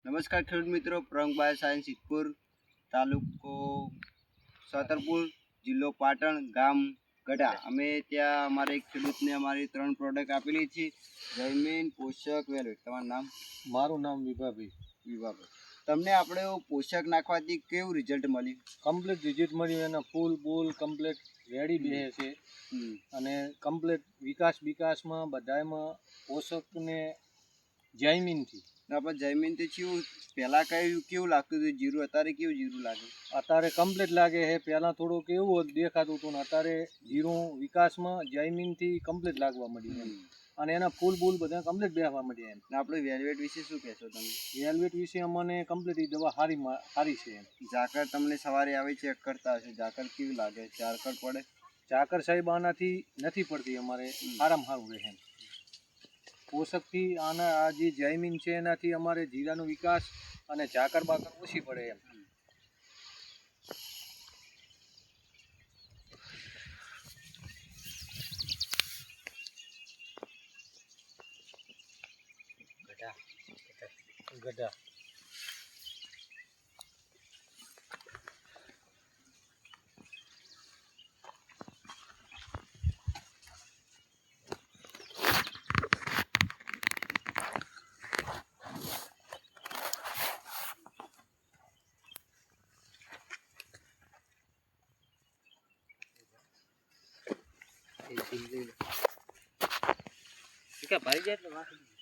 નમસ્કાર ખેડૂત મિત્રો, પ્રંગ બાયો સાયન્સ સિદ્ધપુર, તાલુકો સાતરપુર, જિલ્લો પાટણ, ગામ ગઢા. અમે ત્યાં અમારે એક ખેડૂતને અમારી 3 પ્રોડક્ટ આપેલી છે, જયમીન, પોષક, વેલ્વેટ. તમારું નામ? મારું નામ વિભાભાઈ. તમને આપણે પોષક નાખવાથી કેવું રિઝલ્ટ મળ્યું? કમ્પ્લીટ રિઝલ્ટ મળ્યું. એના ફૂલ બૂલ કમ્પ્લીટ રેડી બે છે અને કમ્પ્લીટ વિકાસમાં બધામાં પોષકને જયમીનથી આપણે જયમીનથી કેવું પહેલાં કેવું લાગતું હતું જીરું, અત્યારે કેવું જીરું લાગે? અત્યારે કમ્પ્લીટ લાગે છે. પહેલાં થોડુંક એવું દેખાતું હતું ને અત્યારે જીરું વિકાસમાં જયમીનથી કમ્પ્લીટ લાગવા મળ્યું એમ. અને એના ફૂલ બૂલ બધા કમ્પ્લીટ બેસવા મળ્યા એમ. આપણે વેલ્વેટ વિશે શું કહેશો તમે? વેલ્વેટ વિશે અમને કમ્પ્લીટ દવા સારી છે એમ. ઝાકળ તમને સવારે આવે ચેક કરતા હશે, ઝાકળ કેવી લાગે? ઝાકળ પડે? ઝાકળ સાહેબ આનાથી નથી પડતી, અમારે સારામાં સારું રહે એમ. પોષકથી આ જે જયમીન છે એનાથી અમારે જીરાનો વિકાસ અને ઝાકળ બાકર ઓછી પડે એમ. ગઢા ભાઈ જાય એટલે